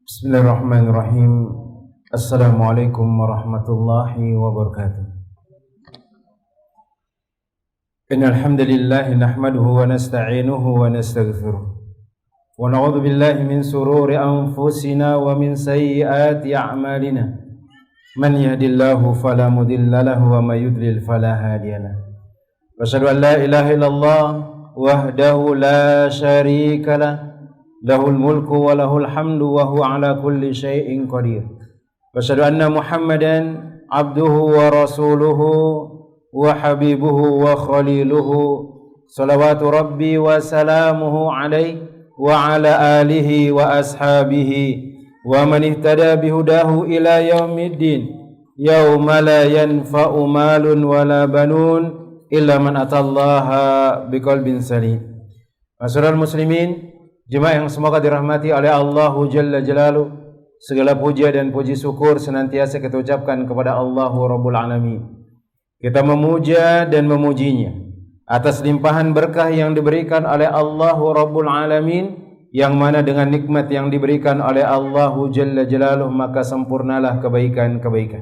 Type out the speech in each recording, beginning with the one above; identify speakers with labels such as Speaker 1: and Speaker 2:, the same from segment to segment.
Speaker 1: Bismillahirrahmanirrahim. Assalamualaikum warahmatullahi wabarakatuh. Innal hamdalillah nahmaduhu wa nasta'inuhu wa nastaghfiruh. Wa na'udzu billahi min sururi anfusina wa min sayyiati a'malina. Man yahdihillahu fala mudilla lahu wa may yudlil fala hadiya lahu. Wa asyhadu an la ilaha illallah wahdahu la syarika lahu. Lahul mulku wa lahul hamdu wa huwa ala kulli syai'in qadir. Wa asyhadu anna Muhammadan abduhu wa rasuluhu wa habibuhu wa khaliluhu salawatu rabbi wa salamuhu alaihi wa ala alihi wa ashabihi wa man ihtada bihudahu ila yaumiddin yauma la yanfa'u malun wala banun illa man atallaha biqalbin salim. Masyarul muslimin, jemaah yang semoga dirahmati oleh Allah Jalla Jalaluh, segala puja dan puji syukur senantiasa kita ucapkan kepada Allah Rabbul Alamin. Kita memuja dan memujinya atas limpahan berkah yang diberikan oleh Allah Rabbul Alamin, yang mana dengan nikmat yang diberikan oleh Allah Jalla Jalaluh maka sempurnalah kebaikan-kebaikan.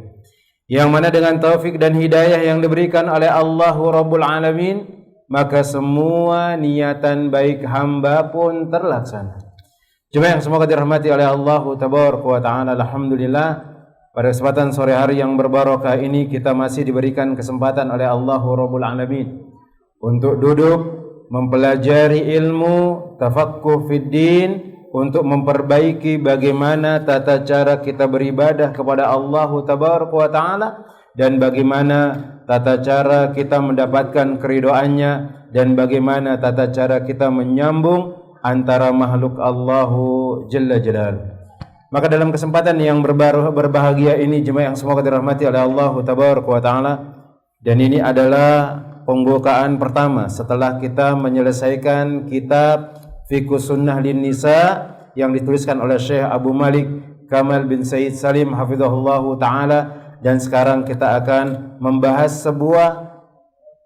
Speaker 1: Yang mana dengan taufik dan hidayah yang diberikan oleh Allah Rabbul Alamin maka semua niatan baik hamba pun terlaksana. Jemaah yang semoga dirahmati oleh Allah Tabaraka wa Ta'ala, alhamdulillah pada kesempatan sore hari yang berbarokah ini kita masih diberikan kesempatan oleh Allah Rabbul Alamin untuk duduk mempelajari ilmu tafaqquh fid din, untuk memperbaiki bagaimana tata cara kita beribadah kepada Allah Tabaraka wa Ta'ala dan bagaimana tata cara kita mendapatkan keridhaannya dan bagaimana tata cara kita menyambung antara makhluk Allahu Jalla Jalaluh. Maka dalam kesempatan yang berbahagia ini, jemaah yang semoga dirahmati oleh Allah Tabaraka wa Ta'ala, dan ini adalah pembukaan pertama setelah kita menyelesaikan kitab Fiqhus Sunnah lin Nisa yang dituliskan oleh Syekh Abu Malik Kamal bin Said Salim hafizahullahu ta'ala. Dan sekarang kita akan membahas sebuah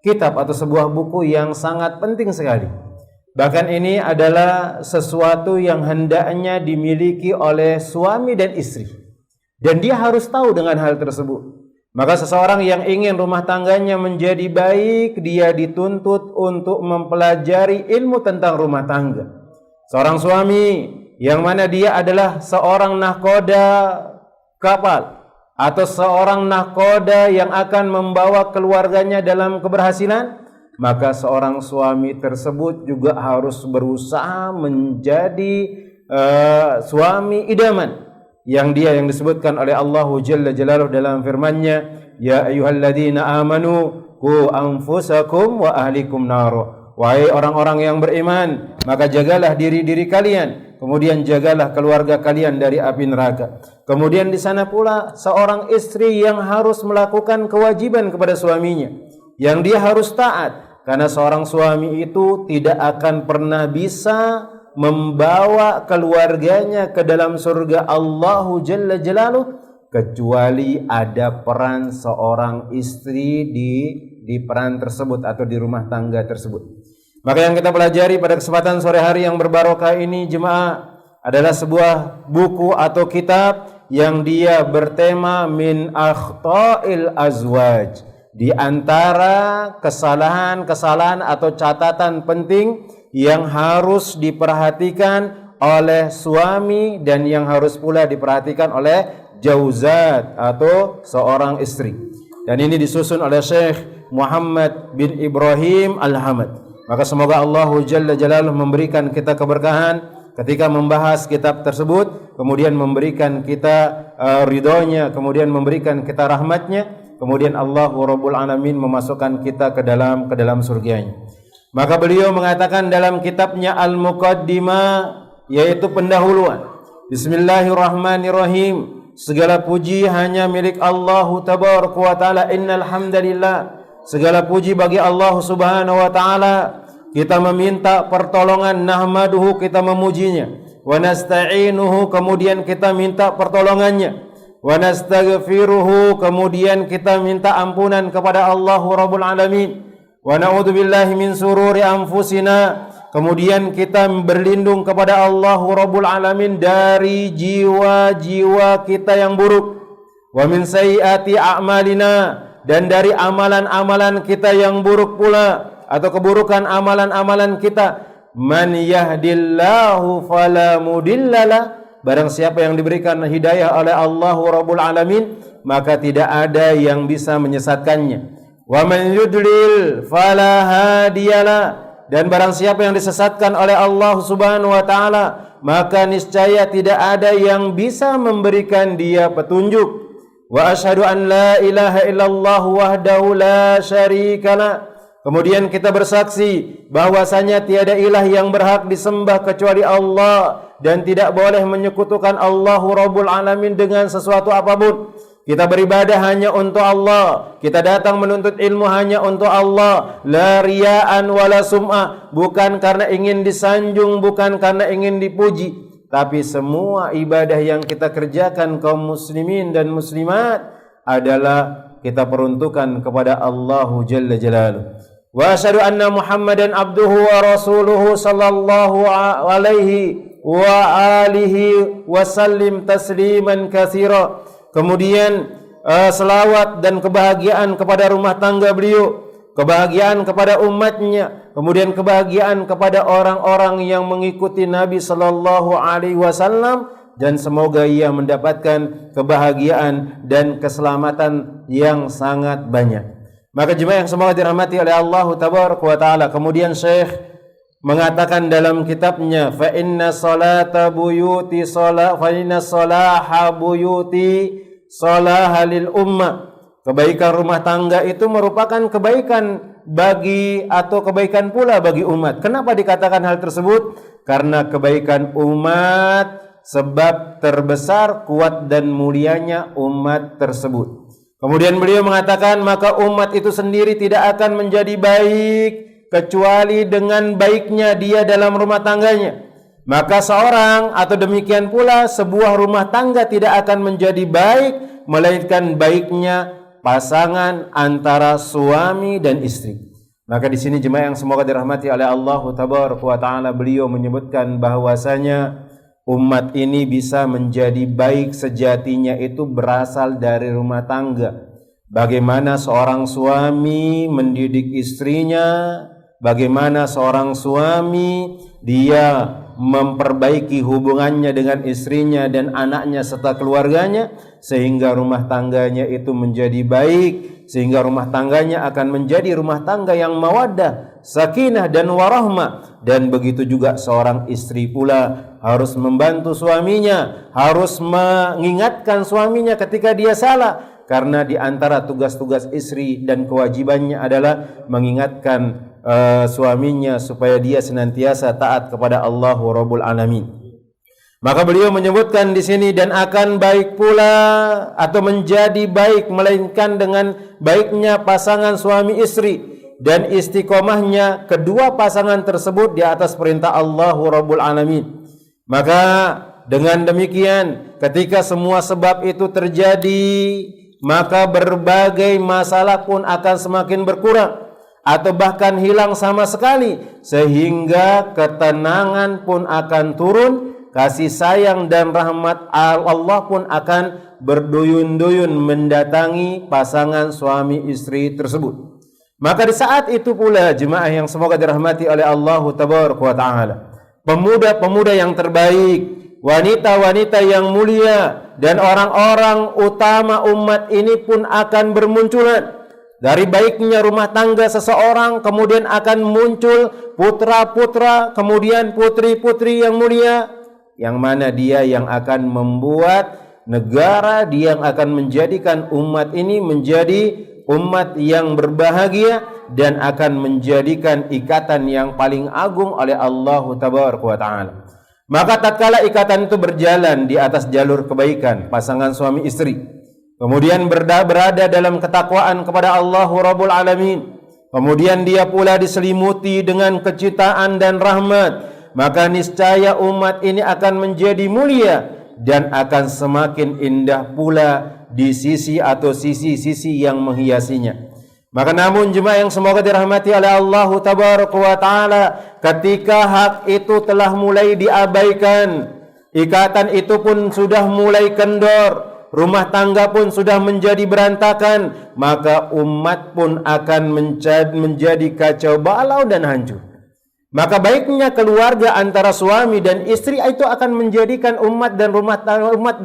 Speaker 1: kitab atau sebuah buku yang sangat penting sekali. Bahkan ini adalah sesuatu yang hendaknya dimiliki oleh suami dan istri, dan dia harus tahu dengan hal tersebut. Maka seseorang yang ingin rumah tangganya menjadi baik, dia dituntut untuk mempelajari ilmu tentang rumah tangga. Seorang suami yang mana dia adalah seorang nahkoda kapal atau seorang nahkoda yang akan membawa keluarganya dalam keberhasilan, maka seorang suami tersebut juga harus berusaha menjadi suami idaman yang disebutkan oleh Allah Jalla Jalaluh dalam firman-Nya, ya ayyuhalladzina amanu qu anfusakum wa ahlikum nar. Wahai orang-orang yang beriman, maka jagalah diri-diri kalian, kemudian jagalah keluarga kalian dari api neraka. Kemudian di sana pula seorang istri yang harus melakukan kewajiban kepada suaminya, yang dia harus taat, karena seorang suami itu tidak akan pernah bisa membawa keluarganya ke dalam surga Allahu Jalla Jalaluh kecuali ada peran seorang istri di peran tersebut atau di rumah tangga tersebut. Maka yang kita pelajari pada kesempatan sore hari yang berbarokah ini, jemaah, adalah sebuah buku atau kitab yang dia bertema min akhta'il azwaj, di antara kesalahan-kesalahan atau catatan penting yang harus diperhatikan oleh suami dan yang harus pula diperhatikan oleh jauzat atau seorang istri. Dan ini disusun oleh Syekh Muhammad bin Ibrahim Al-Hamad. Maka semoga Allah Jalla Jalaluh memberikan kita keberkahan ketika membahas kitab tersebut, kemudian memberikan kita ridhonya, kemudian memberikan kita rahmatnya, kemudian Allah Rabbul Alamin memasukkan kita ke dalam surganya. Maka beliau mengatakan dalam kitabnya Al-Muqaddimah, yaitu pendahuluan, Bismillahirrahmanirrahim, segala puji hanya milik Allah Tabaraka wa Ta'ala. Innal hamdalillah, segala puji bagi Allah Subhanahu wa Ta'ala. Kita meminta pertolongan, nahmaduhu, kita memujinya, wa nasta'inuhu, kemudian kita minta pertolongannya, wa nastaghfiruhu, kemudian kita minta ampunan kepada Allah Rabbul Alamin, wa na'udzubillahi min sururi anfusina, Kemudian kita berlindung kepada Allah Rabbul Alamin dari jiwa-jiwa kita yang buruk. Wa min sayyiati a'malina, dan dari amalan-amalan kita yang buruk pula, atau keburukan amalan-amalan kita. Man yahdillahu fala mudhillalah, barang siapa yang diberikan hidayah oleh Allah Rabbul Alamin, maka tidak ada yang bisa menyesatkannya. Wa man yudlil fala hadiyalah, dan barang siapa yang disesatkan oleh Allah Subhanahu wa taala, maka niscaya tidak ada yang bisa memberikan dia petunjuk. Wa asyhadu an la ilaha illallah wahdahu la syarikalah. Kemudian kita bersaksi bahwasanya tiada ilah yang berhak disembah kecuali Allah, dan tidak boleh menyekutukan Allah Rabbul Alamin dengan sesuatu apapun. Kita beribadah hanya untuk Allah, kita datang menuntut ilmu hanya untuk Allah. La riya'an wala sum'ah, bukan karena ingin disanjung, bukan karena ingin dipuji, tapi semua ibadah yang kita kerjakan kaum muslimin dan muslimat adalah kita peruntukan kepada Allah Jalla Jalaluhu. Wa asyhadu anna Muhammadan abduhu wa rasuluhu sallallahu alaihi wa alihi wa sallim tasliman katsira. Kemudian selawat dan kebahagiaan kepada rumah tangga beliau, kebahagiaan kepada umatnya, kemudian kebahagiaan kepada orang-orang yang mengikuti Nabi sallallahu alaihi wasallam, dan semoga ia mendapatkan kebahagiaan dan keselamatan yang sangat banyak. Maka jemaah yang semoga dirahmati oleh Allah Tabaraka wa Ta'ala, kemudian Syekh mengatakan dalam kitabnya, fa inna salaha buyuti salaha lil ummah, kebaikan rumah tangga itu merupakan kebaikan bagi, atau kebaikan pula bagi umat. Kenapa dikatakan hal tersebut? Karena kebaikan umat sebab terbesar, kuat dan mulianya umat tersebut. Kemudian beliau mengatakan, maka umat itu sendiri tidak akan menjadi baik kecuali dengan baiknya dia dalam rumah tangganya. Maka seorang, atau demikian pula sebuah rumah tangga, tidak akan menjadi baik melainkan baiknya pasangan antara suami dan istri. Maka di sini jemaah yang semoga dirahmati oleh Allah Tabaraka wa Ta'ala, beliau menyebutkan bahwasanya umat ini bisa menjadi baik sejatinya itu berasal dari rumah tangga. Bagaimana seorang suami mendidik istrinya, bagaimana seorang suami dia memperbaiki hubungannya dengan istrinya dan anaknya serta keluarganya, sehingga rumah tangganya itu menjadi baik, sehingga rumah tangganya akan menjadi rumah tangga yang mawaddah, sakinah dan warahmah. Dan begitu juga seorang istri pula harus membantu suaminya, harus mengingatkan suaminya ketika dia salah, karena di antara tugas-tugas istri dan kewajibannya adalah mengingatkan suaminya supaya dia senantiasa taat kepada Allah Rabbul Alamin. Maka beliau menyebutkan di sini, dan akan baik pula atau menjadi baik melainkan dengan baiknya pasangan suami istri dan istiqomahnya kedua pasangan tersebut di atas perintah Allah Rabbul Alamin. Maka dengan demikian, ketika semua sebab itu terjadi, maka berbagai masalah pun akan semakin berkurang atau bahkan hilang sama sekali, sehingga ketenangan pun akan turun, kasih sayang dan rahmat Allah pun akan berduyun-duyun mendatangi pasangan suami istri tersebut. Maka di saat itu pula jemaah yang semoga dirahmati oleh Allah Tabaraka wa Ta'ala, pemuda-pemuda yang terbaik, wanita-wanita yang mulia, dan orang-orang utama umat ini pun akan bermunculan. Dari baiknya rumah tangga seseorang, kemudian akan muncul putra-putra, kemudian putri-putri yang mulia, yang mana dia yang akan membuat negara, dia yang akan menjadikan umat ini menjadi umat yang berbahagia, dan akan menjadikan ikatan yang paling agung oleh Allah Tabaraka wa Ta'ala. Maka tatkala ikatan itu berjalan di atas jalur kebaikan pasangan suami istri, kemudian berada dalam ketakwaan kepada Allah Rabbul Alamin, kemudian dia pula diselimuti dengan kecintaan dan rahmat, maka niscaya umat ini akan menjadi mulia dan akan semakin indah pula di sisi atau sisi-sisi yang menghiasinya. Maka namun jemaah yang semoga dirahmati oleh Allah Tabaraka wa Ta'ala, ketika hak itu telah mulai diabaikan, ikatan itu pun sudah mulai kendor, rumah tangga pun sudah menjadi berantakan, maka umat pun akan menjadi kacau balau dan hancur. Maka baiknya keluarga antara suami dan istri itu akan menjadikan umat dan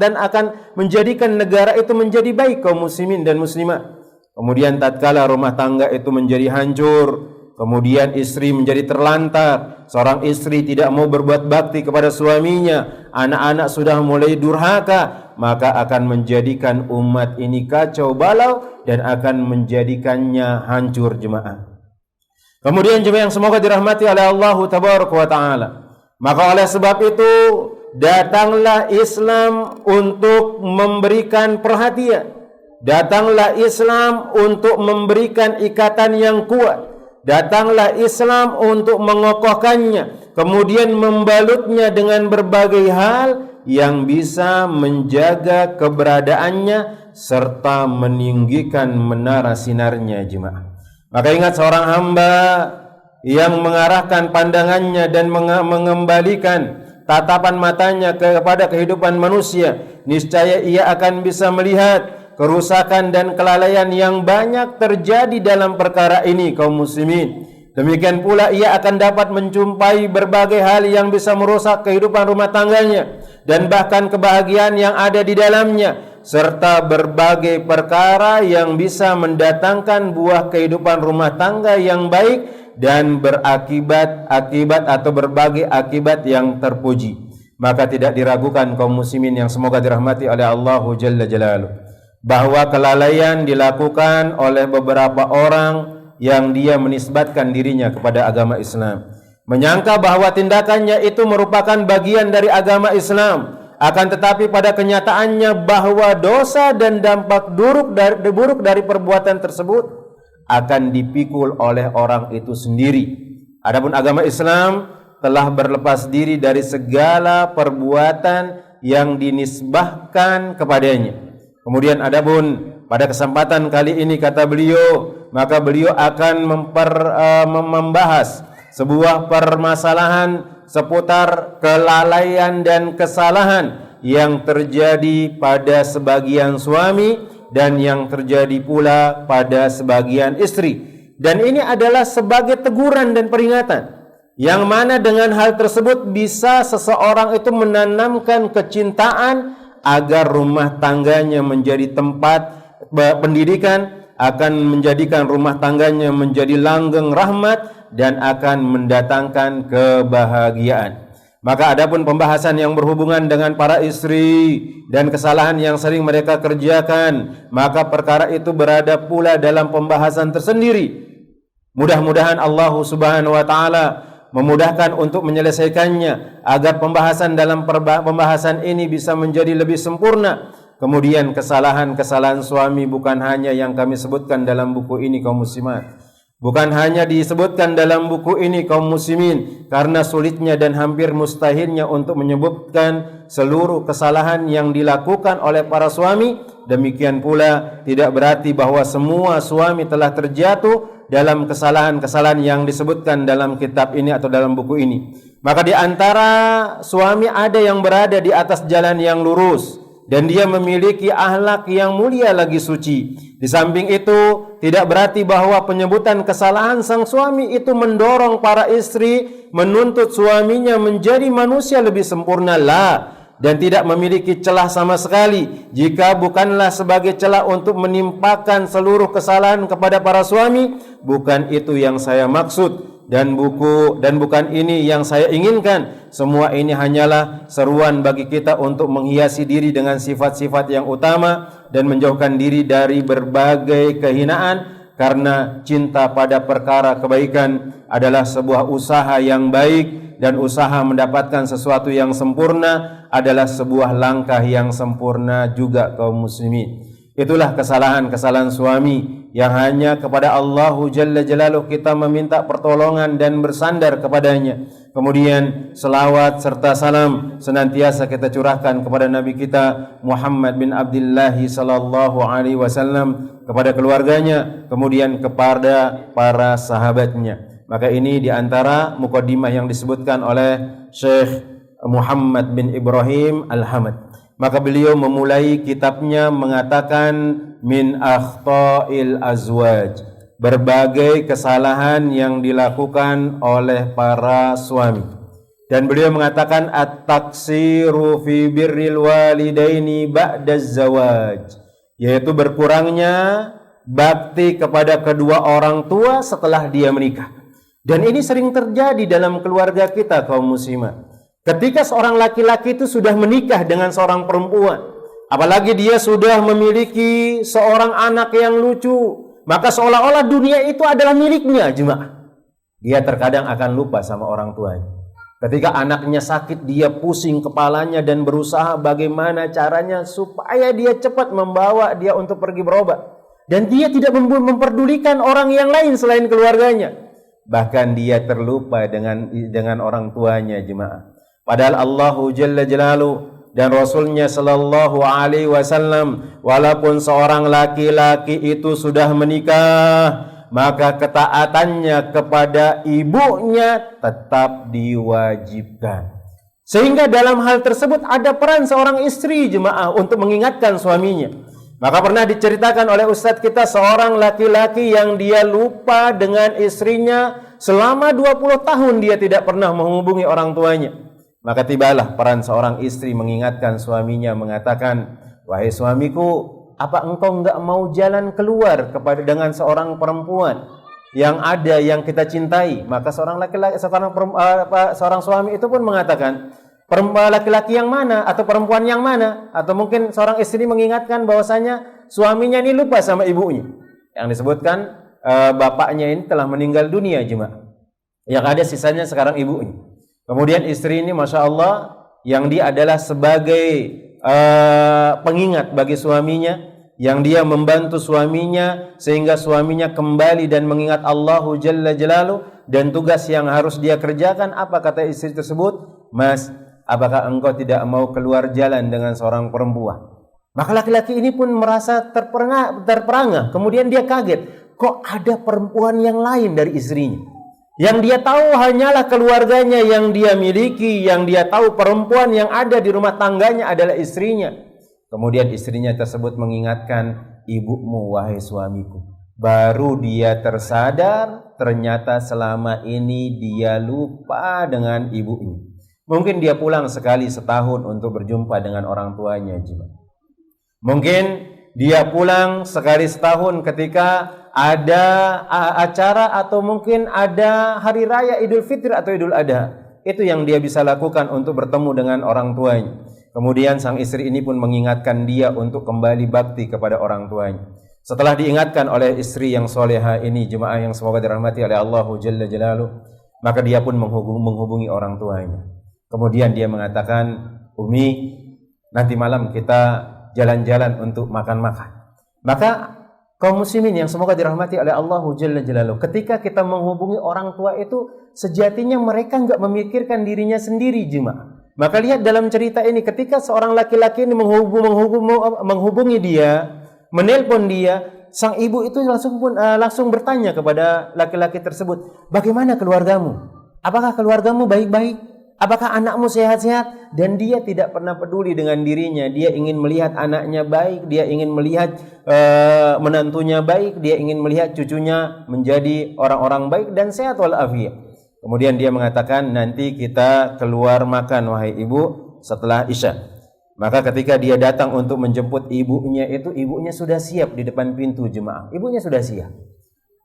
Speaker 1: dan akan menjadikan negara itu menjadi baik, kaum muslimin dan muslimat. Kemudian tatkala rumah tangga itu menjadi hancur, kemudian istri menjadi terlantar, seorang istri tidak mau berbuat bakti kepada suaminya, anak-anak sudah mulai durhaka, maka akan menjadikan umat ini kacau balau dan akan menjadikannya hancur jemaah. Kemudian jemaah yang semoga dirahmati oleh Allah Tabaraka wa Ta'ala, maka oleh sebab itu datanglah Islam untuk memberikan perhatian, datanglah Islam untuk memberikan ikatan yang kuat, datanglah Islam untuk mengokohkannya, kemudian membalutnya dengan berbagai hal yang bisa menjaga keberadaannya serta meninggikan menara sinarnya jemaah. Maka ingat, seorang hamba yang mengarahkan pandangannya dan mengembalikan tatapan matanya kepada kehidupan manusia, niscaya ia akan bisa melihat kerusakan dan kelalaian yang banyak terjadi dalam perkara ini, kaum muslimin. Demikian pula ia akan dapat menjumpai berbagai hal yang bisa merusak kehidupan rumah tangganya dan bahkan kebahagiaan yang ada di dalamnya, serta berbagai perkara yang bisa mendatangkan buah kehidupan rumah tangga yang baik dan berakibat atau berbagai akibat yang terpuji. Maka tidak diragukan, kaum muslimin yang semoga dirahmati oleh Allah Jalla Jalaluh, bahwa kelalaian dilakukan oleh beberapa orang yang dia menisbatkan dirinya kepada agama Islam, menyangka bahwa tindakannya itu merupakan bagian dari agama Islam. Akan tetapi pada kenyataannya bahwa dosa dan dampak buruk dari perbuatan tersebut akan dipikul oleh orang itu sendiri. Adapun agama Islam telah berlepas diri dari segala perbuatan yang dinisbahkan kepadanya. Kemudian adapun pada kesempatan kali ini, kata beliau, maka beliau akan membahas sebuah permasalahan seputar kelalaian dan kesalahan yang terjadi pada sebagian suami dan yang terjadi pula pada sebagian istri. Dan ini adalah sebagai teguran dan peringatan, yang mana dengan hal tersebut bisa seseorang itu menanamkan kecintaan agar rumah tangganya menjadi tempat pendidikan, akan menjadikan rumah tangganya menjadi langgeng rahmat dan akan mendatangkan kebahagiaan. Maka adapun pembahasan yang berhubungan dengan para istri dan kesalahan yang sering mereka kerjakan, maka perkara itu berada pula dalam pembahasan tersendiri. Mudah-mudahan Allah Subhanahu wa Ta'ala memudahkan untuk menyelesaikannya agar pembahasan dalam pembahasan ini bisa menjadi lebih sempurna. Kemudian kesalahan-kesalahan suami bukan hanya yang kami sebutkan dalam buku ini, kaum muslimat, bukan hanya disebutkan dalam buku ini, kaum muslimin, karena sulitnya dan hampir mustahilnya untuk menyebutkan seluruh kesalahan yang dilakukan oleh para suami. Demikian pula tidak berarti bahwa semua suami telah terjatuh dalam kesalahan-kesalahan yang disebutkan dalam kitab ini atau dalam buku ini. Maka di antara suami ada yang berada di atas jalan yang lurus dan dia memiliki akhlak yang mulia lagi suci. Di samping itu, tidak berarti bahwa penyebutan kesalahan sang suami itu mendorong para istri menuntut suaminya menjadi manusia lebih sempurna, dan tidak memiliki celah sama sekali. Jika bukanlah sebagai celah untuk menimpakan seluruh kesalahan kepada para suami, bukan itu yang saya maksud. Dan bukan ini yang saya inginkan. Semua ini hanyalah seruan bagi kita untuk menghiasi diri dengan sifat-sifat yang utama dan menjauhkan diri dari berbagai kehinaan, karena cinta pada perkara kebaikan adalah sebuah usaha yang baik, dan usaha mendapatkan sesuatu yang sempurna adalah sebuah langkah yang sempurna juga, kaum muslimin. Itulah kesalahan-kesalahan suami yang hanya kepada Allah Jalla Jalaluh kita meminta pertolongan dan bersandar kepadanya. Kemudian selawat serta salam senantiasa kita curahkan kepada Nabi kita Muhammad bin Abdullah sallallahu alaihi wasallam, kepada keluarganya, kemudian kepada para sahabatnya. Maka ini diantara mukaddimah yang disebutkan oleh Syekh Muhammad bin Ibrahim Al-Hamad. Maka beliau memulai kitabnya mengatakan min akhta'il azwaj, berbagai kesalahan yang dilakukan oleh para suami. Dan beliau mengatakan at-taksiru fi birril walidaini ba'da zawaj, yaitu berkurangnya bakti kepada kedua orang tua setelah dia menikah. Dan ini sering terjadi dalam keluarga kita kaum muslimat. Ketika seorang laki-laki itu sudah menikah dengan seorang perempuan, apalagi dia sudah memiliki seorang anak yang lucu, maka seolah-olah dunia itu adalah miliknya, jemaah. Dia terkadang akan lupa sama orang tuanya. Ketika anaknya sakit, dia pusing kepalanya dan berusaha bagaimana caranya supaya dia cepat membawa dia untuk pergi berobat. Dan dia tidak memperdulikan orang yang lain selain keluarganya. Bahkan dia terlupa dengan orang tuanya, jemaah. Padahal Allah Jalla Jalaluh dan Rasulnya Sallallahu Alaihi Wasallam, walaupun seorang laki-laki itu sudah menikah, maka ketaatannya kepada ibunya tetap diwajibkan. Sehingga dalam hal tersebut ada peran seorang istri, jemaah, untuk mengingatkan suaminya. Maka pernah diceritakan oleh ustadz kita seorang laki-laki yang dia lupa dengan istrinya selama 20 tahun dia tidak pernah menghubungi orang tuanya. Maka tibalah peran seorang istri mengingatkan suaminya, mengatakan, wahai suamiku, apa engkau enggak mau jalan keluar dengan seorang perempuan yang ada yang kita cintai? Maka seorang laki-laki, seorang suami itu pun mengatakan, laki-laki yang mana atau perempuan yang mana? Atau mungkin seorang istri mengingatkan bahwasanya suaminya ini lupa sama ibunya. Yang disebutkan bapaknya ini telah meninggal dunia, jemaah. Yang ada sisanya sekarang ibunya. Kemudian istri ini Masya Allah, yang dia adalah sebagai pengingat bagi suaminya, yang dia membantu suaminya sehingga suaminya kembali dan mengingat Allah Jalla Jalaluh, dan tugas yang harus dia kerjakan. Apa kata istri tersebut? Mas, apakah engkau tidak mau keluar jalan dengan seorang perempuan? Maka laki-laki ini pun merasa terperangah. Kemudian dia kaget, kok ada perempuan yang lain dari istrinya? Yang dia tahu hanyalah keluarganya yang dia miliki, yang dia tahu perempuan yang ada di rumah tangganya adalah istrinya. Kemudian istrinya tersebut mengingatkan, ibumu wahai suamiku. Baru dia tersadar, ternyata selama ini dia lupa dengan ibunya. Mungkin dia pulang sekali setahun untuk berjumpa dengan orang tuanya. Mungkin dia pulang sekali setahun ketika ada acara atau mungkin ada hari raya Idul Fitri atau Idul Adha. Itu yang dia bisa lakukan untuk bertemu dengan orang tuanya. Kemudian sang istri ini pun mengingatkan dia untuk kembali bakti kepada orang tuanya. Setelah diingatkan oleh istri yang soleha ini, jemaah yang semoga dirahmati oleh Allah Jalla Jalaluh, maka dia pun menghubungi orang tuanya. Kemudian dia mengatakan, Umi, nanti malam kita jalan-jalan untuk makan-makan. Maka kaum muslimin yang semoga dirahmati oleh Allah Jalla Jalaluh, ketika kita menghubungi orang tua itu sejatinya mereka enggak memikirkan dirinya sendiri, jemaah. Maka lihat dalam cerita ini, ketika seorang laki-laki ini menghubungi dia, menelpon dia, sang ibu itu langsung bertanya kepada laki-laki tersebut, bagaimana keluargamu? Apakah keluargamu baik-baik? Apakah anakmu sehat-sehat? Dan dia tidak pernah peduli dengan dirinya. Dia ingin melihat anaknya baik, dia ingin melihat menantunya baik, dia ingin melihat cucunya menjadi orang-orang baik dan sehat walafiat. Kemudian dia mengatakan, nanti kita keluar makan wahai ibu setelah Isya. Maka ketika dia datang untuk menjemput ibunya itu, ibunya sudah siap di depan pintu, jemaah. Ibunya sudah siap.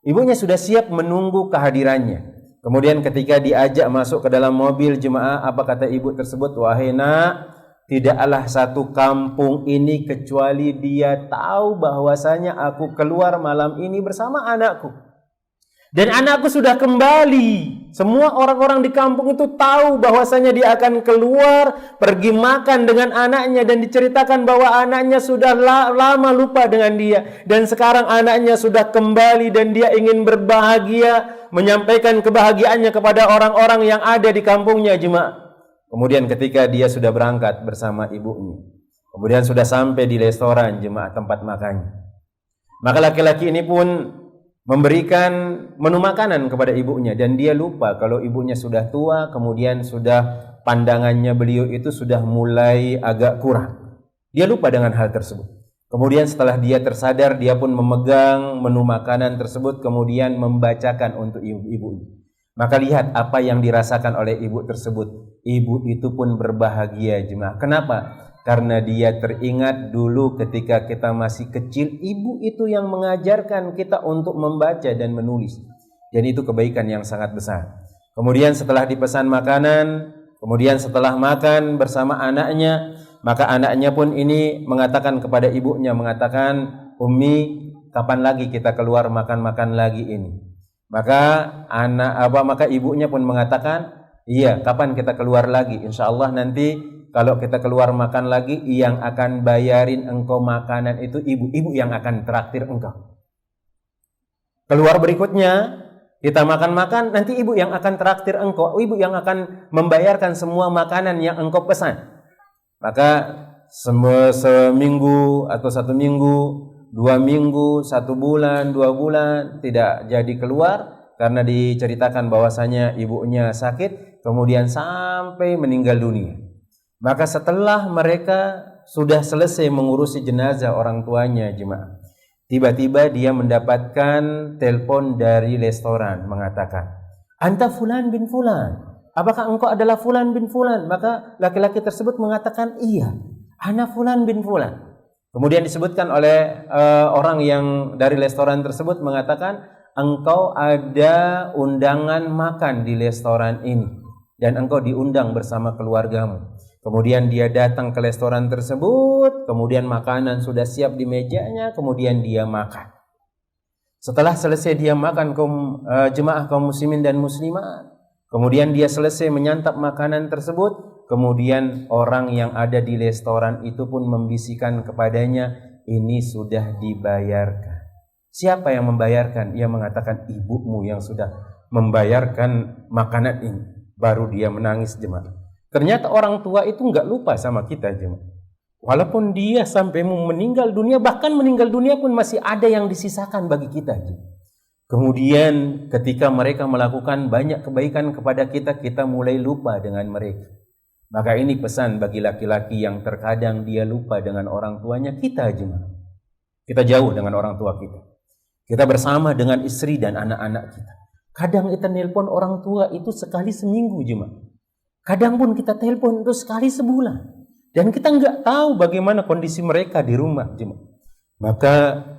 Speaker 1: Ibunya sudah siap menunggu kehadirannya. Kemudian ketika diajak masuk ke dalam mobil, jemaah, apa kata ibu tersebut? Wahai nak, tidaklah satu kampung ini kecuali dia tahu bahwasanya aku keluar malam ini bersama anakku. Dan anakku sudah kembali. Semua orang-orang di kampung itu tahu bahwasanya dia akan keluar pergi makan dengan anaknya, dan diceritakan bahwa anaknya sudah lama lupa dengan dia, dan sekarang anaknya sudah kembali dan dia ingin berbahagia, menyampaikan kebahagiaannya kepada orang-orang yang ada di kampungnya, jemaah. Kemudian ketika dia sudah berangkat bersama ibunya, kemudian sudah sampai di restoran, jemaah, tempat makannya, maka laki-laki ini pun memberikan menu makanan kepada ibunya, dan dia lupa kalau ibunya sudah tua, kemudian sudah pandangannya beliau itu sudah mulai agak kurang. Dia lupa dengan hal tersebut. Kemudian setelah dia tersadar, dia pun memegang menu makanan tersebut, kemudian membacakan untuk ibunya. Maka lihat apa yang dirasakan oleh ibu tersebut. Ibu itu pun berbahagia, jemaah. Kenapa? Karena dia teringat dulu ketika kita masih kecil, ibu itu yang mengajarkan kita untuk membaca dan menulis. Dan itu kebaikan yang sangat besar. Kemudian setelah dipesan makanan, kemudian setelah makan bersama anaknya, maka anaknya pun ini mengatakan kepada ibunya, mengatakan, "Ummi, kapan lagi kita keluar makan-makan lagi ini?" Maka ibunya pun mengatakan, "Iya, kapan kita keluar lagi? Insya Allah nanti kalau kita keluar makan lagi, yang akan bayarin engkau makanan itu ibu yang akan traktir engkau. Keluar berikutnya, kita makan-makan, nanti ibu yang akan traktir engkau, ibu yang akan membayarkan semua makanan yang engkau pesan." Maka seminggu atau 1 minggu, 2 minggu, 1 bulan, 2 bulan tidak jadi keluar karena diceritakan bahwasanya ibunya sakit, kemudian sampai meninggal dunia. Maka setelah mereka sudah selesai mengurusi jenazah orang tuanya, jemaah, tiba-tiba dia mendapatkan telepon dari restoran mengatakan, "Anta fulan bin fulan, apakah engkau adalah fulan bin fulan?" Maka laki-laki tersebut mengatakan, "Iya, ana fulan bin fulan." Kemudian disebutkan oleh orang yang dari restoran tersebut mengatakan, "Engkau ada undangan makan di restoran ini, dan engkau diundang bersama keluargamu." Kemudian dia datang ke restoran tersebut, kemudian makanan sudah siap di mejanya, kemudian dia makan. Setelah selesai dia makan, jemaah kaum muslimin dan muslimat, kemudian dia selesai menyantap makanan tersebut, kemudian orang yang ada di restoran itu pun membisikkan kepadanya, "Ini sudah dibayarkan." Siapa yang membayarkan? Ia mengatakan, "Ibumu yang sudah membayarkan makanan ini." Baru dia menangis, jemaah. Ternyata orang tua itu enggak lupa sama kita, jemaah. Walaupun dia sampai meninggal dunia, bahkan meninggal dunia pun masih ada yang disisakan bagi kita, jemaah. Kemudian ketika mereka melakukan banyak kebaikan kepada kita, kita mulai lupa dengan mereka. Maka ini pesan bagi laki-laki yang terkadang dia lupa dengan orang tuanya, kita, jemaah. Kita jauh dengan orang tua kita. Kita bersama dengan istri dan anak-anak kita. Kadang kita nelpon orang tua itu sekali seminggu, jemaah. Kadang pun kita telepon itu sekali sebulan. Dan kita nggak tahu bagaimana kondisi mereka di rumah, jemaah. Maka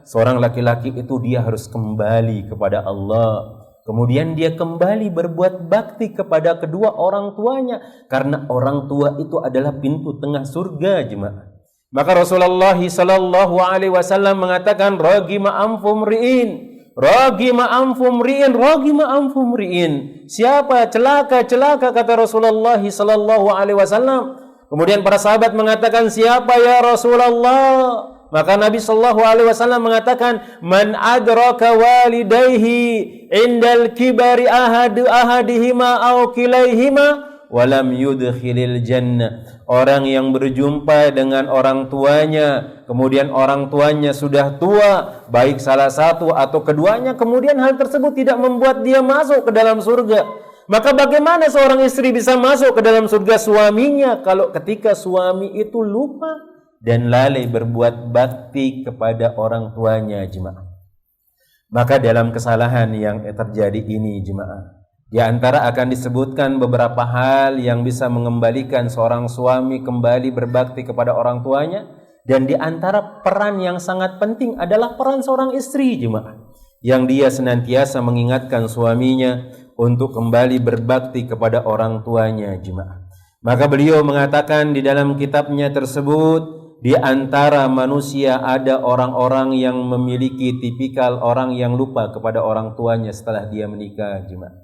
Speaker 1: seorang laki-laki itu dia harus kembali kepada Allah. Kemudian dia kembali berbuat bakti kepada kedua orang tuanya. Karena orang tua itu adalah pintu tengah surga, jemaah. Maka Rasulullah SAW mengatakan, "Ragima anfumri'in. Ragima anfumri'in, ragima anfumri'in." Siapa celaka kata Rasulullah SAW. Kemudian para sahabat mengatakan, "Siapa ya Rasulullah?" Maka Nabi SAW mengatakan, "Man adraka walidayhi indal kibari ahadihima aw kilaihima walam yudkhilil jannah." Orang yang berjumpa dengan orang tuanya, kemudian orang tuanya sudah tua, baik salah satu atau keduanya, kemudian hal tersebut tidak membuat dia masuk ke dalam surga. Maka bagaimana seorang istri bisa masuk ke dalam surga suaminya kalau ketika suami itu lupa dan lalai berbuat bakti kepada orang tuanya, jemaah. Maka dalam kesalahan yang terjadi ini, jemaah, di antara akan disebutkan beberapa hal yang bisa mengembalikan seorang suami kembali berbakti kepada orang tuanya, dan di antara peran yang sangat penting adalah peran seorang istri, jemaah, yang dia senantiasa mengingatkan suaminya untuk kembali berbakti kepada orang tuanya, jemaah. Maka beliau mengatakan di dalam kitabnya tersebut, di antara manusia ada orang-orang yang memiliki tipikal orang yang lupa kepada orang tuanya setelah dia menikah, jemaah.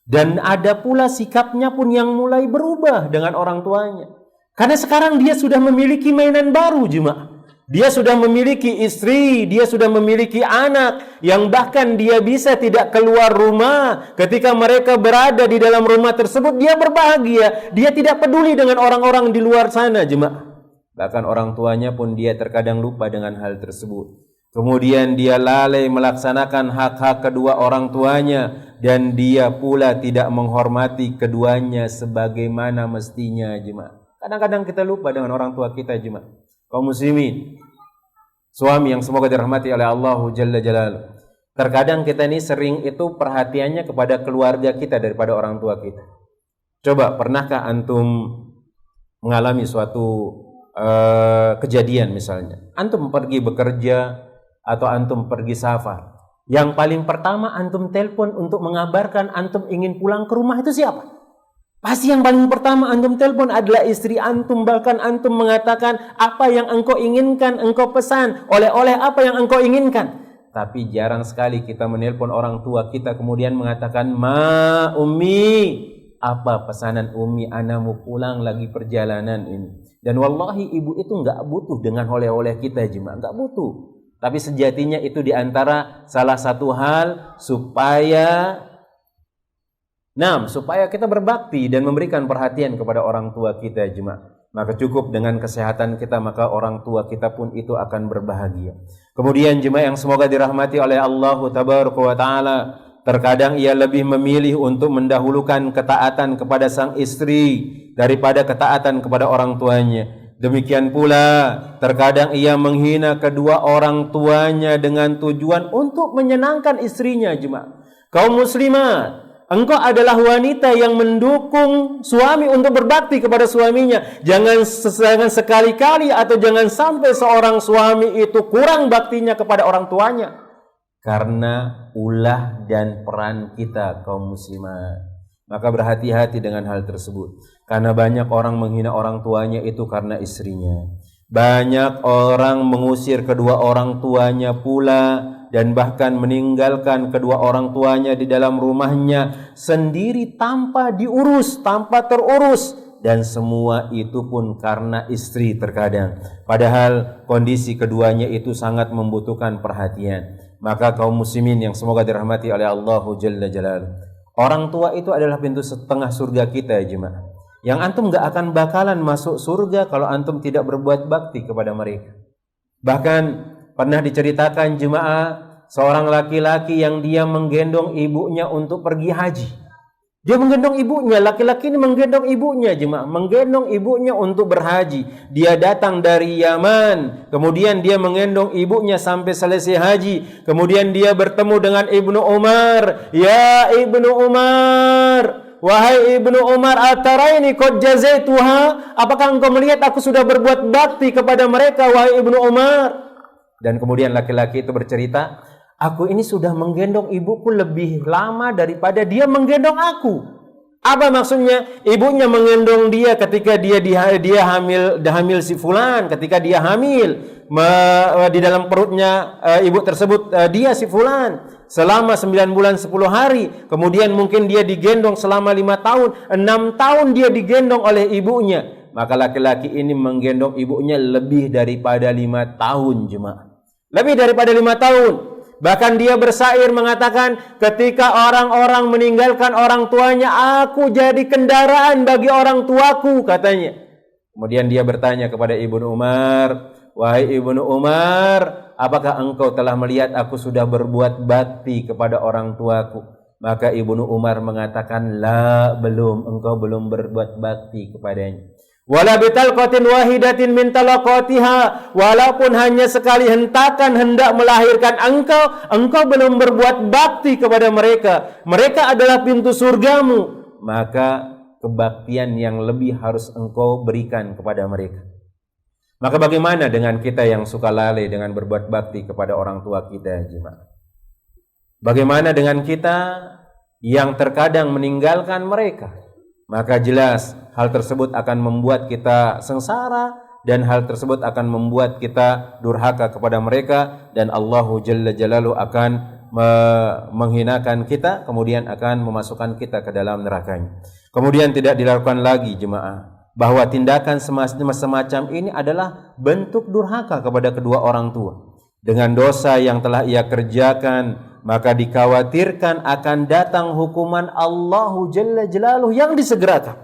Speaker 1: Dan ada pula sikapnya pun yang mulai berubah dengan orang tuanya. Karena sekarang dia sudah memiliki mainan baru, jemaah. Dia sudah memiliki istri, dia sudah memiliki anak, yang bahkan dia bisa tidak keluar rumah. Ketika mereka berada di dalam rumah tersebut, dia berbahagia. Dia tidak peduli dengan orang-orang di luar sana, jemaah. Bahkan orang tuanya pun dia terkadang lupa dengan hal tersebut. Kemudian dia lalai melaksanakan hak-hak kedua orang tuanya, dan dia pula tidak menghormati keduanya sebagaimana mestinya, jemaah. Kadang-kadang kita lupa dengan orang tua kita, jemaah. Kaum muslimin, suami yang semoga dirahmati oleh Allah Jalla Jalaluhu. Terkadang kita ini sering itu perhatiannya kepada keluarga kita daripada orang tua kita. Coba, pernahkah antum mengalami suatu kejadian misalnya? Antum pergi bekerja atau antum pergi safar. Yang paling pertama antum telepon untuk mengabarkan antum ingin pulang ke rumah itu siapa? Pasti yang paling pertama antum telepon adalah istri antum, bahkan antum mengatakan apa yang engkau inginkan, engkau pesan, oleh-oleh apa yang engkau inginkan. Tapi jarang sekali kita menelpon orang tua kita kemudian mengatakan, "Ma, Ummi, apa pesanan Ummi? Ana mau pulang lagi perjalanan ini." Dan wallahi ibu itu enggak butuh dengan oleh-oleh kita, jemaah, enggak butuh. Tapi sejatinya itu diantara salah satu hal supaya kita berbakti dan memberikan perhatian kepada orang tua kita, jemaah. Maka cukup dengan kesehatan kita, maka orang tua kita pun itu akan berbahagia. Kemudian jemaah yang semoga dirahmati oleh Allah Tabaraka wa Ta'ala, terkadang ia lebih memilih untuk mendahulukan ketaatan kepada sang istri daripada ketaatan kepada orang tuanya. Demikian pula terkadang ia menghina kedua orang tuanya dengan tujuan untuk menyenangkan istrinya, jemaah. Kaum muslimat, engkau adalah wanita yang mendukung suami untuk berbakti kepada suaminya. Jangan sekali-kali atau jangan sampai seorang suami itu kurang baktinya kepada orang tuanya. Karena ulah dan peran kita, kaum muslimat. Maka berhati-hati dengan hal tersebut. Karena banyak orang menghina orang tuanya itu karena istrinya. Banyak orang mengusir kedua orang tuanya pula, dan bahkan meninggalkan kedua orang tuanya di dalam rumahnya sendiri tanpa diurus, tanpa terurus, dan semua itu pun karena istri terkadang. Padahal kondisi keduanya itu sangat membutuhkan perhatian. Maka kaum muslimin yang semoga dirahmati oleh Allah Jalla Jalaluhu, orang tua itu adalah pintu setengah surga kita, jemaah. Yang antum gak akan bakalan masuk surga kalau antum tidak berbuat bakti kepada mereka. Bahkan pernah diceritakan, jemaah, seorang laki-laki yang dia menggendong ibunya untuk pergi haji. Dia menggendong ibunya, laki-laki ini menggendong ibunya, jemaah, menggendong ibunya untuk berhaji. Dia datang dari Yaman, kemudian dia menggendong ibunya sampai selesai haji. Kemudian dia bertemu dengan Ibnu Umar. "Ya Ibnu Umar, wahai Ibnu Umar, ataraini qad jazaituha? Apakah engkau melihat aku sudah berbuat bakti kepada mereka, wahai Ibnu Umar?" Dan kemudian laki-laki itu bercerita, "Aku ini sudah menggendong ibuku lebih lama daripada dia menggendong aku." Apa maksudnya? Ibunya menggendong dia ketika dia hamil si fulan, ketika dia hamil di dalam perutnya ibu tersebut, dia si fulan selama 9 bulan 10 hari. Kemudian mungkin dia digendong selama 5 tahun, 6 tahun dia digendong oleh ibunya. Maka laki-laki ini menggendong ibunya lebih daripada 5 tahun, jemaah. Lebih daripada 5 tahun. Bahkan dia bersair mengatakan, ketika orang-orang meninggalkan orang tuanya, aku jadi kendaraan bagi orang tuaku, katanya. Kemudian dia bertanya kepada Ibnu Umar, "Wahai Ibnu Umar, apakah engkau telah melihat aku sudah berbuat bakti kepada orang tuaku?" Maka Ibnu Umar mengatakan, "La, belum, engkau belum berbuat bakti kepadanya. Wala bitalqatin wahidatin min talaqatiha, walaupun hanya sekali hentakan hendak melahirkan engkau belum berbuat bakti kepada mereka. Mereka adalah pintu surgamu, maka kebaktian yang lebih harus engkau berikan kepada mereka." Maka bagaimana dengan kita yang suka lalai dengan berbuat bakti kepada orang tua kita, jemaah? Bagaimana dengan kita yang terkadang meninggalkan mereka? Maka jelas hal tersebut akan membuat kita sengsara dan hal tersebut akan membuat kita durhaka kepada mereka dan Allahu Jalla Jalaluhu akan menghinakan kita, kemudian akan memasukkan kita ke dalam nerakanya. Kemudian tidak dilakukan lagi jemaah, bahwa tindakan semacam ini adalah bentuk durhaka kepada kedua orang tua. Dengan dosa yang telah ia kerjakan, maka dikhawatirkan akan datang hukuman Allahu Jalla Jalaluhu yang disegerakan,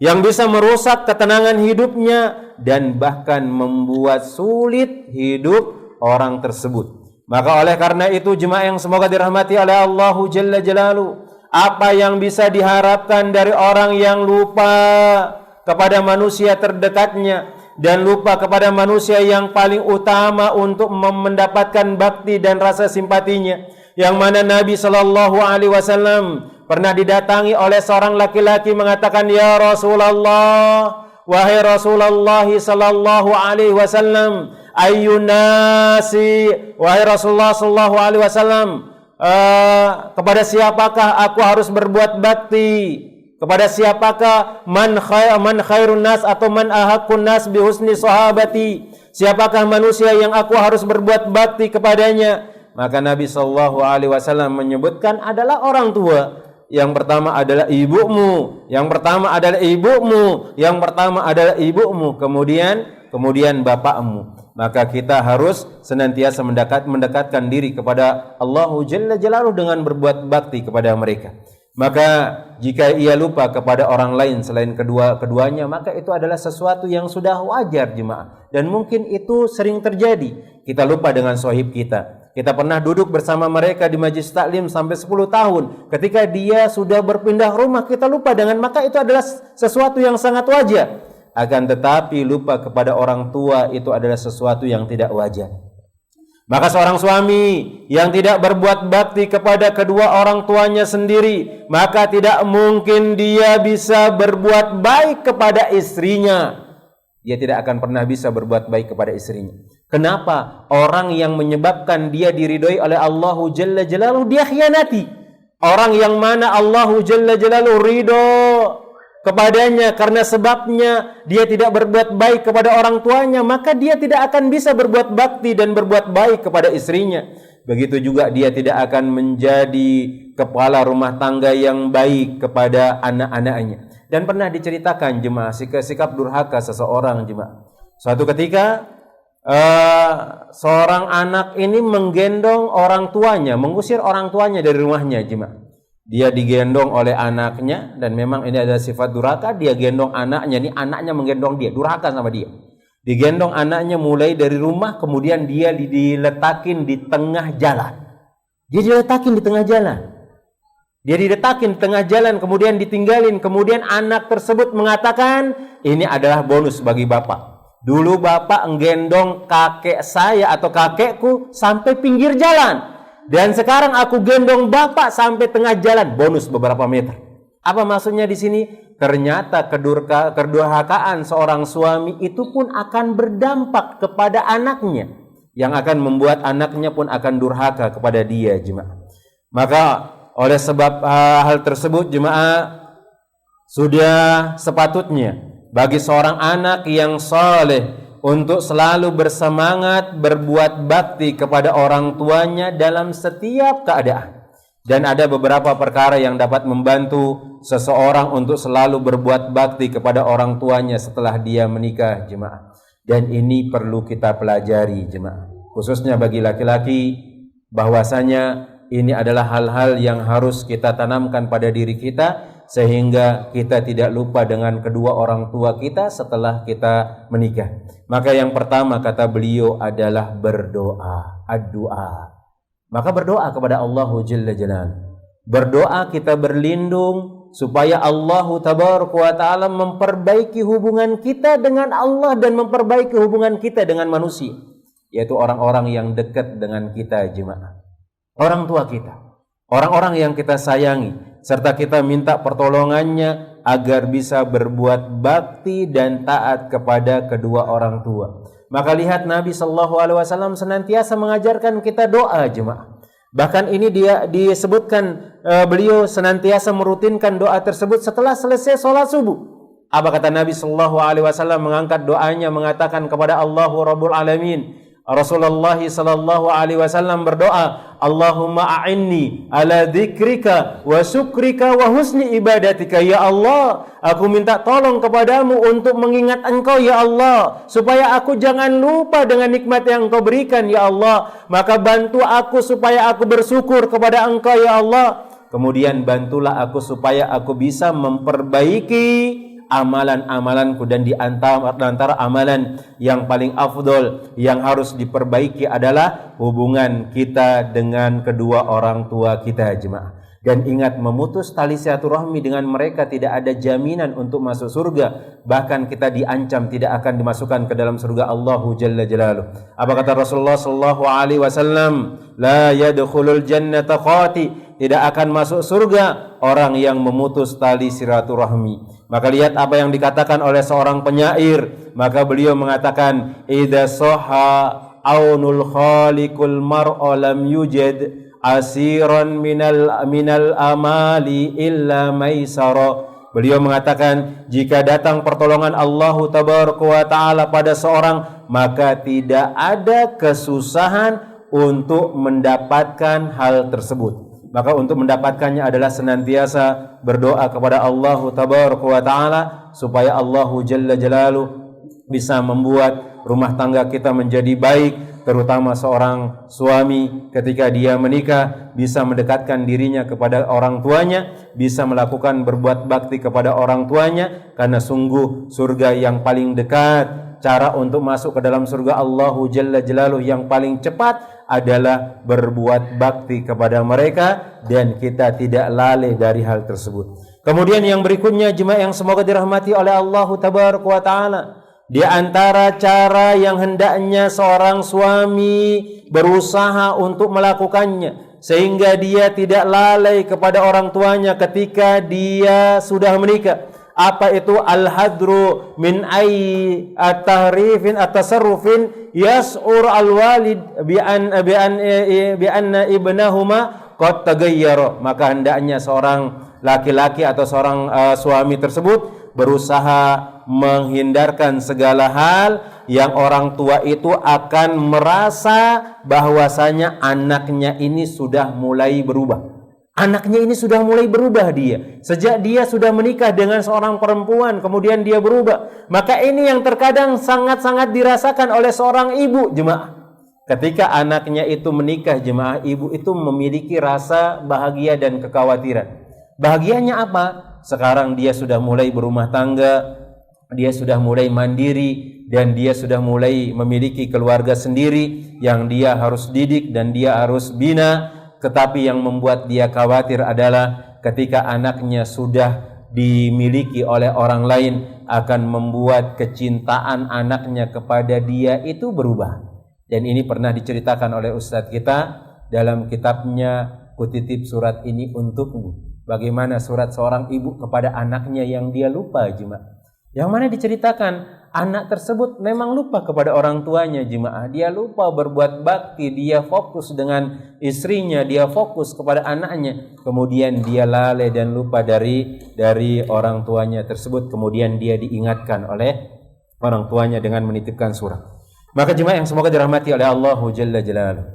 Speaker 1: yang bisa merusak ketenangan hidupnya dan bahkan membuat sulit hidup orang tersebut. Maka oleh karena itu jemaah yang semoga dirahmati oleh Allahu Jalla Jalaluhu, apa yang bisa diharapkan dari orang yang lupa kepada manusia terdekatnya dan lupa kepada manusia yang paling utama untuk mendapatkan bakti dan rasa simpatinya, yang mana Nabi Shallallahu Alaihi Wasallam pernah didatangi oleh seorang laki-laki mengatakan, ya Rasulullah, wahai Rasulullah Shallallahu Alaihi Wasallam, ayyunasi, wahai Rasulullah Shallallahu Alaihi Wasallam, kepada siapakah aku harus berbuat bakti? Kepada siapakah man khairun nas atau man ahaqqun nas bi husni sahabati? Siapakah manusia yang aku harus berbuat bakti kepadanya? Maka Nabi sallallahu alaihi wasallam menyebutkan adalah orang tua. Yang pertama adalah ibumu, yang pertama adalah ibumu, yang pertama adalah ibumu, kemudian bapakmu. Maka kita harus senantiasa mendekatkan diri kepada Allahu Jalla Jalaluhu dengan berbuat bakti kepada mereka. Maka jika ia lupa kepada orang lain selain keduanya, maka itu adalah sesuatu yang sudah wajar jemaah. Dan mungkin itu sering terjadi. Kita lupa dengan sohib kita. Kita pernah duduk bersama mereka di majlis taklim sampai 10 tahun. Ketika dia sudah berpindah rumah, kita lupa dengan, maka itu adalah sesuatu yang sangat wajar. Akan tetapi lupa kepada orang tua itu adalah sesuatu yang tidak wajar. Maka seorang suami yang tidak berbuat bakti kepada kedua orang tuanya sendiri, maka tidak mungkin dia bisa berbuat baik kepada istrinya. Dia tidak akan pernah bisa berbuat baik kepada istrinya. Kenapa? Orang yang menyebabkan dia diridhoi oleh Allahu Jalla Jalaluhu, dia khianati. Orang yang mana Allahu Jalla Jalaluhu ridho kepadanya karena sebabnya dia tidak berbuat baik kepada orang tuanya, maka dia tidak akan bisa berbuat bakti dan berbuat baik kepada istrinya. Begitu juga dia tidak akan menjadi kepala rumah tangga yang baik kepada anak-anaknya. Dan pernah diceritakan jemaah sikap durhaka seseorang jemaah. Suatu ketika seorang anak ini menggendong orang tuanya, mengusir orang tuanya dari rumahnya jemaah. Dia digendong oleh anaknya, dan memang ini adalah sifat durhaka. Dia gendong anaknya, ini anaknya menggendong dia, durhaka sama dia. Digendong anaknya mulai dari rumah, kemudian dia diletakin di tengah jalan. Dia diletakin di tengah jalan. Dia diletakin di tengah jalan, kemudian ditinggalin. Kemudian anak tersebut mengatakan, ini adalah bonus bagi bapak. Dulu bapak menggendong kakek saya atau kakekku sampai pinggir jalan. Dan sekarang aku gendong bapak sampai tengah jalan, bonus beberapa meter. Apa maksudnya di sini? Ternyata kedurhakaan seorang suami itu pun akan berdampak kepada anaknya, yang akan membuat anaknya pun akan durhaka kepada dia jemaah. Maka oleh sebab hal tersebut jemaah, sudah sepatutnya bagi seorang anak yang saleh untuk selalu bersemangat berbuat bakti kepada orang tuanya dalam setiap keadaan. Dan ada beberapa perkara yang dapat membantu seseorang untuk selalu berbuat bakti kepada orang tuanya setelah dia menikah jemaah. Dan ini perlu kita pelajari jemaah, khususnya bagi laki-laki, bahwasanya ini adalah hal-hal yang harus kita tanamkan pada diri kita, sehingga kita tidak lupa dengan kedua orang tua kita setelah kita menikah. Maka yang pertama kata beliau adalah berdoa, ad-du'a. Maka berdoa kepada Allahu Jalla Jalaluhu. Berdoa kita berlindung supaya Allahu Tabaraka wa Ta'ala memperbaiki hubungan kita dengan Allah dan memperbaiki hubungan kita dengan manusia, yaitu orang-orang yang dekat dengan kita jemaah. Orang tua kita, orang-orang yang kita sayangi, serta kita minta pertolongannya agar bisa berbuat bakti dan taat kepada kedua orang tua. Maka lihat Nabi Shallallahu Alaihi Wasallam senantiasa mengajarkan kita doa jemaah. Bahkan ini dia disebutkan beliau senantiasa merutinkan doa tersebut setelah selesai sholat subuh. Apa kata Nabi sallallahu alaihi wasallam mengangkat doanya mengatakan kepada Allahu Rabbul Alamin. Rasulullah sallallahu alaihi wasallam berdoa, Allahumma a'inni ala dzikrika wa syukrika wa husni ibadatika. Ya Allah, aku minta tolong kepadamu untuk mengingat Engkau ya Allah, supaya aku jangan lupa dengan nikmat yang Engkau berikan ya Allah. Maka bantu aku supaya aku bersyukur kepada Engkau ya Allah. Kemudian bantulah aku supaya aku bisa memperbaiki amalan-amalanku, dan di antara amalan yang paling afdol yang harus diperbaiki adalah hubungan kita dengan kedua orang tua kita jemaah. Dan ingat, memutus tali silaturahmi dengan mereka tidak ada jaminan untuk masuk surga, bahkan kita diancam tidak akan dimasukkan ke dalam surga Allahu Jalla Jalaluh. Apa kata Rasulullah sallallahu alaihi wasallam? La yadkhulul jannata qati, tidak akan masuk surga orang yang memutus tali silaturahmi. Maka lihat apa yang dikatakan oleh seorang penyair. Maka beliau mengatakan, idza sahha aunul khaliqul mar'a lam yujad asiran minal amali illa maisara. Beliau mengatakan, jika datang pertolongan Allah tabaraka wa taala pada seorang, maka tidak ada kesusahan untuk mendapatkan hal tersebut. Maka untuk mendapatkannya adalah senantiasa berdoa kepada Allah tabaraka wa taala supaya Allah Jalla Jalaluh bisa membuat rumah tangga kita menjadi baik, terutama seorang suami ketika dia menikah bisa mendekatkan dirinya kepada orang tuanya, bisa melakukan berbuat bakti kepada orang tuanya, karena sungguh surga yang paling dekat, cara untuk masuk ke dalam surga Allah Jalla Jalaluh yang paling cepat adalah berbuat bakti kepada mereka, dan kita tidak lalai dari hal tersebut. Kemudian yang berikutnya jemaah yang semoga dirahmati oleh Allah tabaraka wa taala, di antara cara yang hendaknya seorang suami berusaha untuk melakukannya sehingga dia tidak lalai kepada orang tuanya ketika dia sudah menikah, apa itu? Al-hadru min ay at-tahrifin at-tasarrufin yas'ur al-walid bi anna ibnahuma qad tagayyara. Maka hendaknya seorang laki-laki atau seorang suami tersebut berusaha menghindarkan segala hal yang orang tua itu akan merasa bahwasanya anaknya ini sudah mulai berubah. Anaknya ini sudah mulai berubah dia. Sejak dia sudah menikah dengan seorang perempuan, kemudian dia berubah. Maka ini yang terkadang sangat-sangat dirasakan oleh seorang ibu jemaah. Ketika anaknya itu menikah jemaah, ibu itu memiliki rasa bahagia dan kekhawatiran. Bahagianya apa? Sekarang dia sudah mulai berumah tangga, dia sudah mulai mandiri, dan dia sudah mulai memiliki keluarga sendiri yang dia harus didik dan dia harus bina. Tetapi yang membuat dia khawatir adalah ketika anaknya sudah dimiliki oleh orang lain, akan membuat kecintaan anaknya kepada dia itu berubah. Dan ini pernah diceritakan oleh ustadz kita dalam kitabnya Kutitip Surat Ini Untukmu. Bagaimana surat seorang ibu kepada anaknya yang dia lupa jemaah. Yang mana diceritakan anak tersebut memang lupa kepada orang tuanya jemaah. Dia lupa berbuat bakti, dia fokus dengan istrinya, dia fokus kepada anaknya. Kemudian dia lalai dan lupa dari orang tuanya tersebut. Kemudian dia diingatkan oleh orang tuanya dengan menitipkan surat. Maka jemaah yang semoga dirahmati oleh Allah Jalla Jalaluh,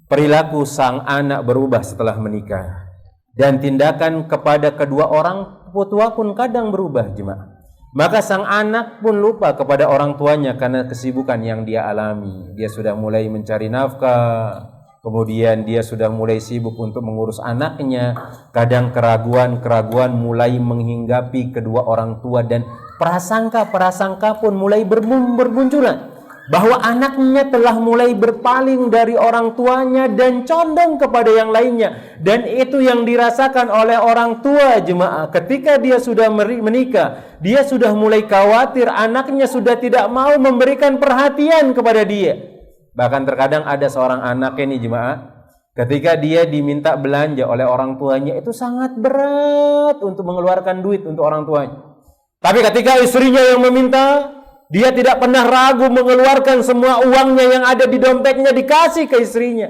Speaker 1: perilaku sang anak berubah setelah menikah, dan tindakan kepada kedua orang tua pun kadang berubah jemaah. Maka sang anak pun lupa kepada orang tuanya karena kesibukan yang dia alami. Dia sudah mulai mencari nafkah, kemudian dia sudah mulai sibuk untuk mengurus anaknya. Kadang keraguan mulai menghinggapi kedua orang tua, dan prasangka pun mulai bermunculan bahwa anaknya telah mulai berpaling dari orang tuanya dan condong kepada yang lainnya. Dan itu yang dirasakan oleh orang tua jemaah. Ketika dia sudah menikah, dia sudah mulai khawatir anaknya sudah tidak mau memberikan perhatian kepada dia. Bahkan terkadang ada seorang anak ini jemaah, ketika dia diminta belanja oleh orang tuanya, itu sangat berat untuk mengeluarkan duit untuk orang tuanya. Tapi ketika istrinya yang meminta, dia tidak pernah ragu mengeluarkan semua uangnya yang ada di dompetnya, dikasih ke istrinya.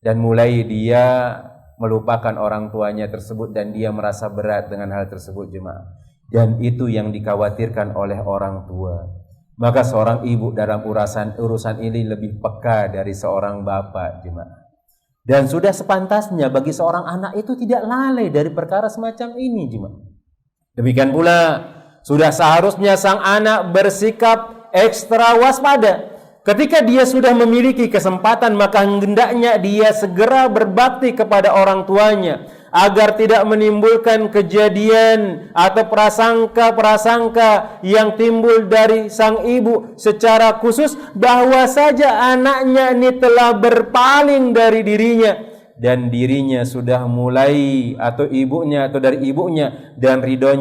Speaker 1: Dan mulai dia melupakan orang tuanya tersebut, dan dia merasa berat dengan hal tersebut jemaah. dan itu yang dikhawatirkan oleh orang tua. Maka seorang ibu dalam urusan ini lebih peka dari seorang bapak, jemaah. Dan sudah sepantasnya bagi seorang anak itu tidak lalai dari perkara semacam ini, jemaah. Demikian pula sudah seharusnya sang anak bersikap ekstra waspada. Ketika dia sudah memiliki kesempatan, maka hendaknya dia segera berbakti kepada orang tuanya agar tidak menimbulkan kejadian atau prasangka-prasangka yang timbul dari sang ibu secara khusus bahwa saja anaknya ini telah berpaling dari dirinya dan dirinya sudah mulai atau ibunya atau dari ibunya dan ridho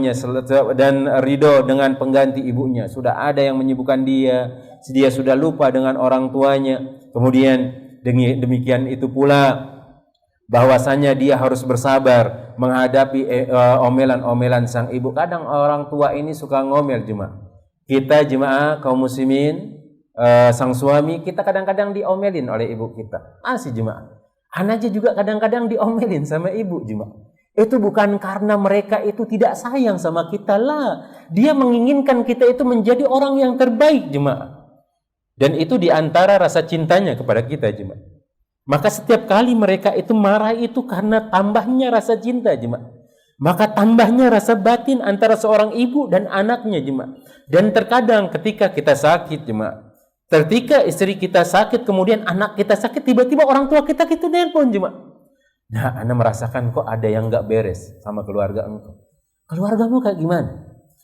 Speaker 1: dengan pengganti ibunya. Sudah ada yang menyibukkan dia sudah lupa dengan orang tuanya. Kemudian demikian itu pula bahwasanya dia harus bersabar menghadapi omelan-omelan sang ibu. Kadang orang tua ini suka ngomel, jemaah. Kita jemaah kaum muslimin, sang suami kita kadang-kadang diomelin oleh ibu kita. Masih jemaah. Anaknya juga kadang-kadang diomelin sama ibu, jemaah. Itu bukan karena mereka itu tidak sayang sama kita lah. Dia menginginkan kita itu menjadi orang yang terbaik, jemaah. Dan itu diantara rasa cintanya kepada kita, jemaah. Maka setiap kali mereka itu marah itu karena tambahnya rasa cinta, jemaah. Maka tambahnya rasa batin antara seorang ibu dan anaknya, jemaah. Dan terkadang ketika kita sakit, jemaah, ketika istri kita sakit, kemudian anak kita sakit, tiba-tiba orang tua kita nelpon, jemaah. Nah, Anda merasakan kok ada yang gak beres sama keluarga engkau. Keluargamu kayak gimana?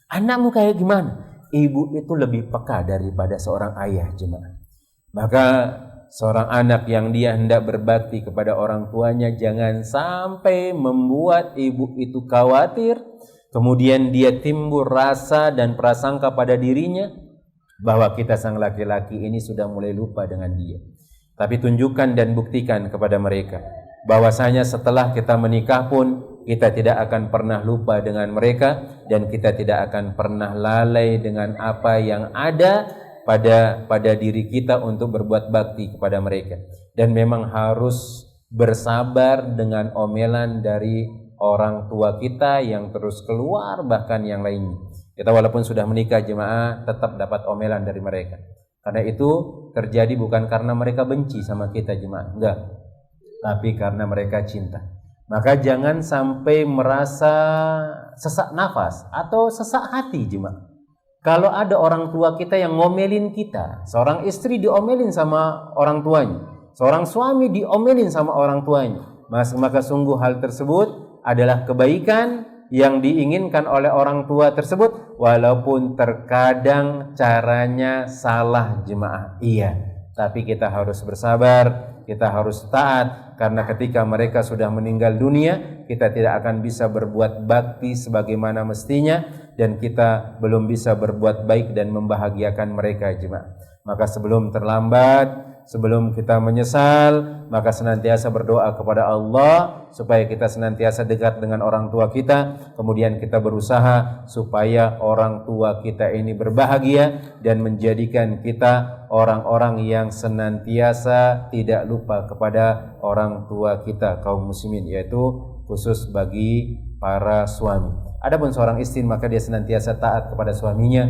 Speaker 1: Anakmu kayak gimana? Ibu itu lebih peka daripada seorang ayah, jemaah. Maka seorang anak yang dia hendak berbakti kepada orang tuanya jangan sampai membuat ibu itu khawatir, kemudian dia timbul rasa dan prasangka pada dirinya bahwa kita sang laki-laki ini sudah mulai lupa dengan dia. Tapi tunjukkan dan buktikan kepada mereka bahwasanya setelah kita menikah pun kita tidak akan pernah lupa dengan mereka dan kita tidak akan pernah lalai dengan apa yang ada pada diri kita untuk berbuat bakti kepada mereka. Dan memang harus bersabar dengan omelan dari orang tua kita yang terus keluar, bahkan yang lainnya. Kita walaupun sudah menikah, jemaah, tetap dapat omelan dari mereka. Karena itu terjadi bukan karena mereka benci sama kita, jemaah, enggak, tapi karena mereka cinta. Maka jangan sampai merasa sesak nafas atau sesak hati, jemaah. Kalau ada orang tua kita yang ngomelin kita, seorang istri diomelin sama orang tuanya, seorang suami diomelin sama orang tuanya, maka sungguh hal tersebut adalah kebaikan yang diinginkan oleh orang tua tersebut, walaupun terkadang caranya salah, jemaah. Iya, tapi kita harus bersabar, kita harus taat, karena ketika mereka sudah meninggal dunia, kita tidak akan bisa berbuat bakti sebagaimana mestinya, dan kita belum bisa berbuat baik dan membahagiakan mereka, jemaah. Maka sebelum terlambat, sebelum kita menyesal, maka senantiasa berdoa kepada Allah supaya kita senantiasa dekat dengan orang tua kita. Kemudian kita berusaha supaya orang tua kita ini berbahagia dan menjadikan kita orang-orang yang senantiasa tidak lupa kepada orang tua kita, kaum muslimin, yaitu khusus bagi para suami. Adapun seorang istri, maka dia senantiasa taat kepada suaminya,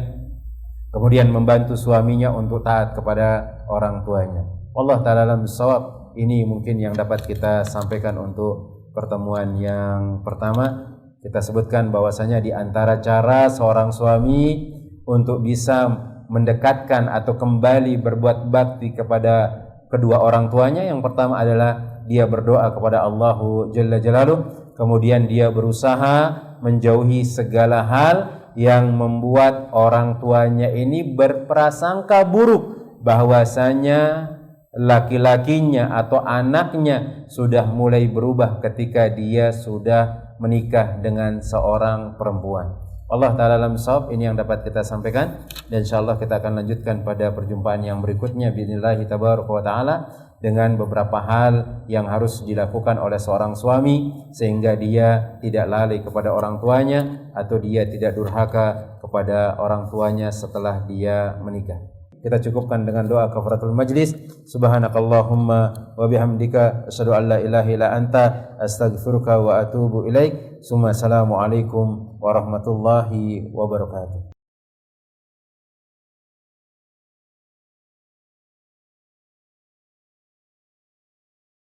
Speaker 1: kemudian membantu suaminya untuk taat kepada orang tuanya. Allah Ta'ala alam bisawab. Ini mungkin yang dapat kita sampaikan untuk pertemuan yang pertama. Kita sebutkan bahwasanya di antara cara seorang suami untuk bisa mendekatkan atau kembali berbuat bakti kepada kedua orang tuanya, yang pertama adalah dia berdoa kepada Allahu Jalla Jalaluh, kemudian dia berusaha menjauhi segala hal yang membuat orang tuanya ini berprasangka buruk bahwasanya laki-lakinya atau anaknya sudah mulai berubah ketika dia sudah menikah dengan seorang perempuan. Allah Ta'ala alam shawab. Ini yang dapat kita sampaikan, dan insyaallah kita akan lanjutkan pada perjumpaan yang berikutnya biidznillah tabaraka wa ta'ala dengan beberapa hal yang harus dilakukan oleh seorang suami sehingga dia tidak lalai kepada orang tuanya atau dia tidak durhaka kepada orang tuanya setelah dia menikah. kita cukupkan dengan doa kafaratul majlis. Subhanakallahumma wa bihamdika asyhadu an la ilaha illa anta astaghfiruka wa atubu ilaik. Assalamualaikum warahmatullahi wabarakatuh.